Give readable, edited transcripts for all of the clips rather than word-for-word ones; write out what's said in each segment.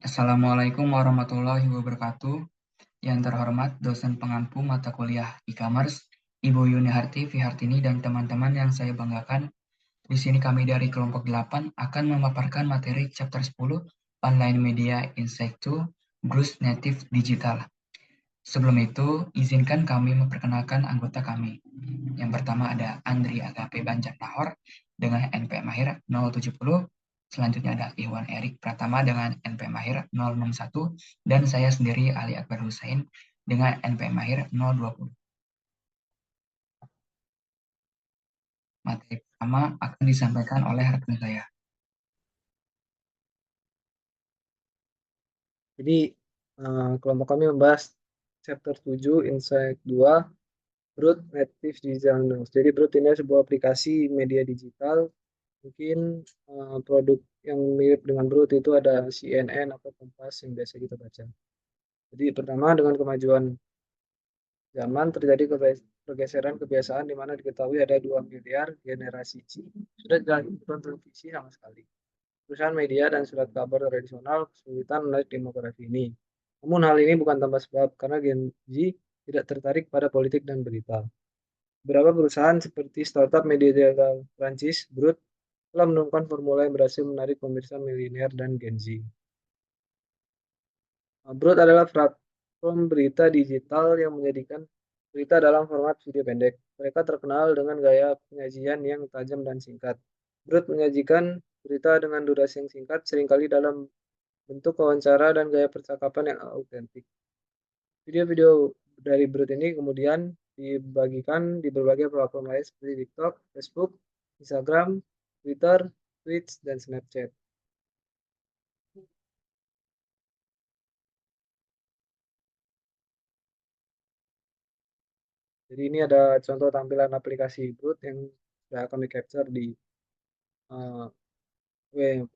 Assalamualaikum warahmatullahi wabarakatuh. Yang terhormat dosen pengampu mata kuliah e-commerce, Ibu Yuniharti Fihartini dan teman-teman yang saya banggakan. Di sini kami dari kelompok 8 akan memaparkan materi chapter 10 Online Media Insight 2 Growth Native Digital. Sebelum itu, izinkan kami memperkenalkan anggota kami. Yang pertama ada Andri Agape Banjar Nahor dengan NP Mahir 070. Selanjutnya ada Iwan Erik Pratama dengan NP Mahir 061 dan saya sendiri Ali Akbar Hussein dengan NP Mahir 020. Materi pertama akan disampaikan oleh rekan saya. Jadi kelompok kami membahas chapter 7 Insight 2 Broad Native Digital News. Jadi Broad ini sebuah aplikasi media digital. Mungkin produk yang mirip dengan Broad itu ada CNN atau Kompas yang biasa kita baca. Jadi pertama dengan kemajuan zaman terjadi pergeseran kebiasaan di mana diketahui ada 2 miliar generasi C. Sudah tidak televisi sama sekali. Perusahaan media dan surat kabar tradisional kesulitan menarik demografi ini. Namun hal ini bukan tanpa sebab, karena Gen Z tidak tertarik pada politik dan berita. Beberapa perusahaan seperti startup media digital Prancis, Brut, telah menemukan formula yang berhasil menarik pemirsa milenial dan Gen Z. Brut adalah platform berita digital yang menjadikan berita dalam format video pendek. Mereka terkenal dengan gaya penyajian yang tajam dan singkat. Brut menyajikan berita dengan durasi yang singkat, seringkali dalam bentuk wawancara dan gaya percakapan yang autentik. Video-video dari Brut ini kemudian dibagikan di berbagai platform lain seperti TikTok, Facebook, Instagram, Twitter, Twitch, dan Snapchat. Jadi ini ada contoh tampilan aplikasi Brut yang sudah kami capture di uh,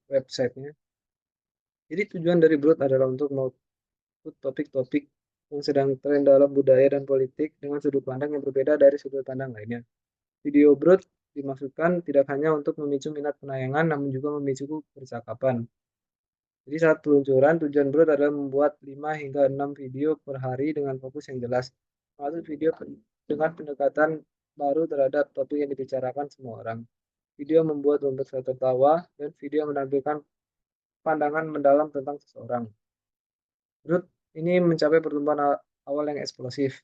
websitenya. Jadi tujuan dari Brut adalah untuk meliput topik-topik yang sedang tren dalam budaya dan politik dengan sudut pandang yang berbeda dari sudut pandang lainnya. Video Broad dimaksudkan tidak hanya untuk memicu minat penayangan, namun juga memicu percakapan. Jadi saat peluncuran, tujuan Broad adalah membuat 5 hingga 6 video per hari dengan fokus yang jelas. Maksud video dengan pendekatan baru terhadap topik yang dibicarakan semua orang. Video membuat pemirsa tertawa, dan video menampilkan pandangan mendalam tentang seseorang. Broad ini mencapai pertumbuhan awal yang eksplosif.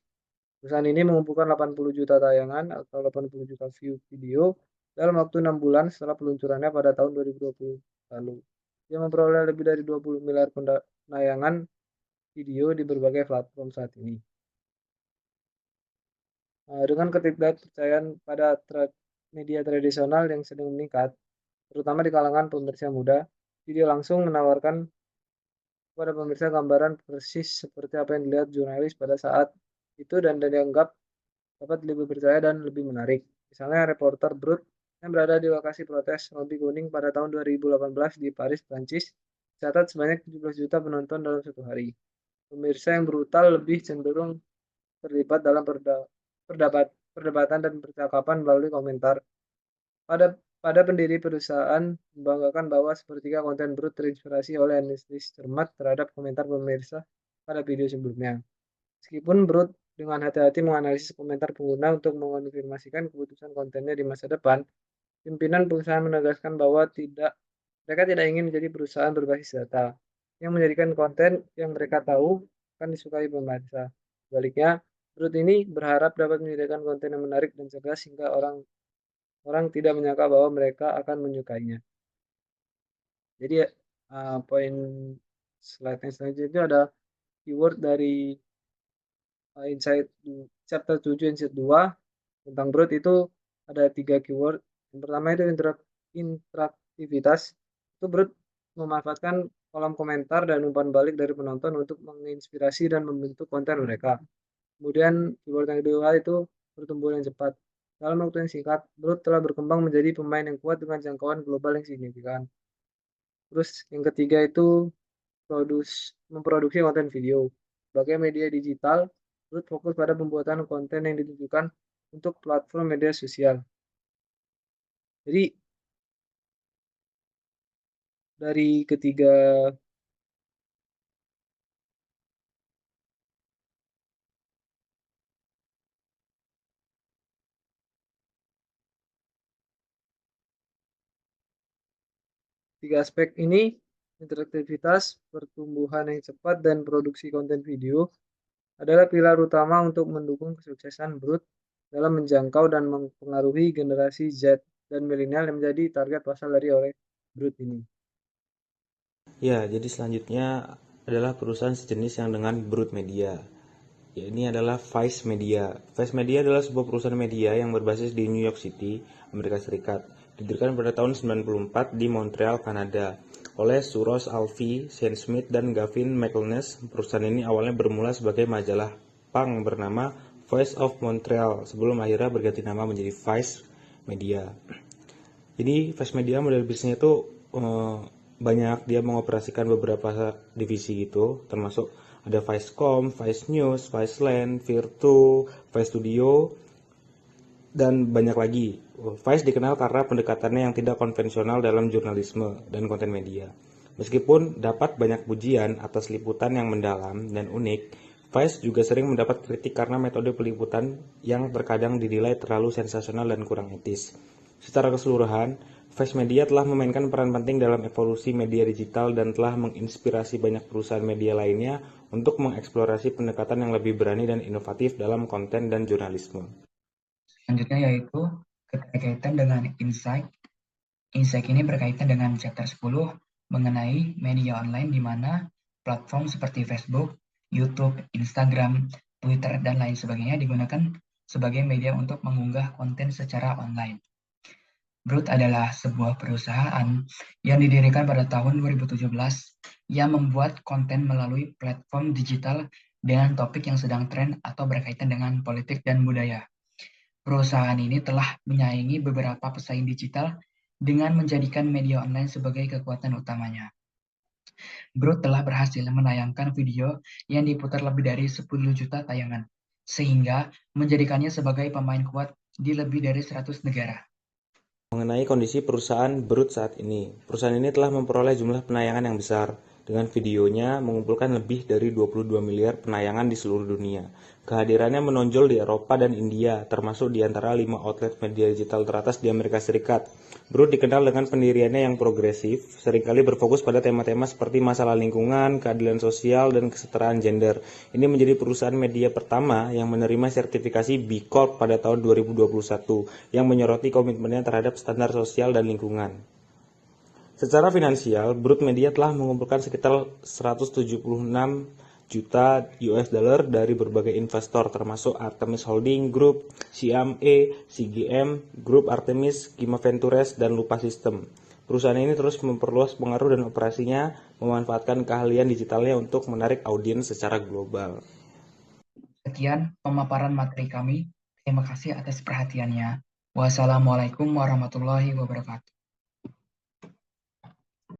Perusahaan ini mengumpulkan 80 juta tayangan atau 80 juta view video dalam waktu 6 bulan setelah peluncurannya pada tahun 2020 lalu. Dia memperoleh lebih dari 20 miliar penayangan video di berbagai platform saat ini. Dengan ketidakpercayaan pada media tradisional yang sedang meningkat, terutama di kalangan pemirsa muda, video langsung menawarkan kepada pemirsa gambaran persis seperti apa yang dilihat jurnalis pada saat itu dan dianggap dapat lebih percaya dan lebih menarik. Misalnya reporter Brut yang berada di lokasi protes rompi kuning pada tahun 2018 di Paris, Prancis, catat sebanyak 17 juta penonton dalam satu hari. Pemirsa yang brutal lebih cenderung terlibat dalam perdebatan dan percakapan melalui komentar. Pada pada pendiri perusahaan membanggakan bahwa sepertiga konten Brut terinspirasi oleh analisis cermat terhadap komentar pemirsa pada video sebelumnya. Meskipun Brut dengan hati-hati menganalisis komentar pengguna untuk mengonfirmasikan keputusan kontennya di masa depan, pimpinan perusahaan menegaskan bahwa mereka tidak ingin menjadi perusahaan berbasis data yang menjadikan konten yang mereka tahu akan disukai pembaca. Sebaliknya, Brut ini berharap dapat menyediakan konten yang menarik dan cerdas sehingga orang orang tidak menyangka bahwa mereka akan menyukainya. Jadi poin slide yang selanjutnya itu ada keyword dari insight chapter 7 insight 2 tentang Broad itu ada 3 keyword. Yang pertama itu interaktivitas. Itu Broad memanfaatkan kolom komentar dan umpan balik dari penonton untuk menginspirasi dan membentuk konten mereka. Kemudian keyword yang kedua itu pertumbuhan yang cepat. Dalam waktu yang singkat, Broad telah berkembang menjadi pemain yang kuat dengan jangkauan global yang signifikan. Terus yang ketiga itu memproduksi konten video. Sebagai media digital, Root fokus pada pembuatan konten yang ditujukan untuk platform media sosial. Jadi dari ketiga Tiga aspek ini, interaktivitas, pertumbuhan yang cepat, dan produksi konten video, adalah pilar utama untuk mendukung kesuksesan Brut dalam menjangkau dan mempengaruhi generasi Z dan milenial yang menjadi target pasar oleh Brut ini. Ya, jadi selanjutnya adalah perusahaan sejenis yang dengan Brut Media. Ya, ini adalah Vice Media. Vice Media adalah sebuah perusahaan media yang berbasis di New York City, Amerika Serikat. Didirikan pada tahun 1994 di Montreal, Kanada. Oleh Suros Alvi, Shane Smith, dan Gavin McInnes. Perusahaan ini awalnya bermula sebagai majalah punk bernama Voice of Montreal sebelum akhirnya berganti nama menjadi Vice Media. Jadi Vice Media model bisnisnya itu banyak, dia mengoperasikan beberapa divisi gitu, termasuk ada Vicecom, Vice News, Viceland, Virtu, Vice Studio, dan banyak lagi. Vice dikenal karena pendekatannya yang tidak konvensional dalam jurnalisme dan konten media. Meskipun dapat banyak pujian atas liputan yang mendalam dan unik, Vice juga sering mendapat kritik karena metode peliputan yang terkadang dinilai terlalu sensasional dan kurang etis. Secara keseluruhan, Vice Media telah memainkan peran penting dalam evolusi media digital dan telah menginspirasi banyak perusahaan media lainnya untuk mengeksplorasi pendekatan yang lebih berani dan inovatif dalam konten dan jurnalisme. Selanjutnya yaitu keterkaitan dengan insight. Insight ini berkaitan dengan chapter 10 mengenai media online di mana platform seperti Facebook, YouTube, Instagram, Twitter, dan lain sebagainya digunakan sebagai media untuk mengunggah konten secara online. Brut adalah sebuah perusahaan yang didirikan pada tahun 2017 yang membuat konten melalui platform digital dengan topik yang sedang tren atau berkaitan dengan politik dan budaya. Perusahaan ini telah menyaingi beberapa pesaing digital dengan menjadikan media online sebagai kekuatan utamanya. Brut telah berhasil menayangkan video yang diputar lebih dari 10 juta tayangan, sehingga menjadikannya sebagai pemain kuat di lebih dari 100 negara. Mengenai kondisi perusahaan Brut saat ini, perusahaan ini telah memperoleh jumlah penayangan yang besar, dengan videonya mengumpulkan lebih dari 22 miliar penayangan di seluruh dunia. Kehadirannya menonjol di Eropa dan India, termasuk di antara 5 outlet media digital teratas di Amerika Serikat. Brut dikenal dengan pendiriannya yang progresif, seringkali berfokus pada tema-tema seperti masalah lingkungan, keadilan sosial, dan kesetaraan gender. Ini menjadi perusahaan media pertama yang menerima sertifikasi B Corp pada tahun 2021, yang menyoroti komitmennya terhadap standar sosial dan lingkungan. Secara finansial, Brut Media telah mengumpulkan sekitar 176 juta US dollar dari berbagai investor termasuk Artemis Holding Group, CME, CGM, Group Artemis, Kima Ventures, dan Lupa System. Perusahaan ini terus memperluas pengaruh dan operasinya, memanfaatkan keahlian digitalnya untuk menarik audiens secara global. Sekian pemaparan materi kami. Terima kasih atas perhatiannya. Wassalamualaikum warahmatullahi wabarakatuh.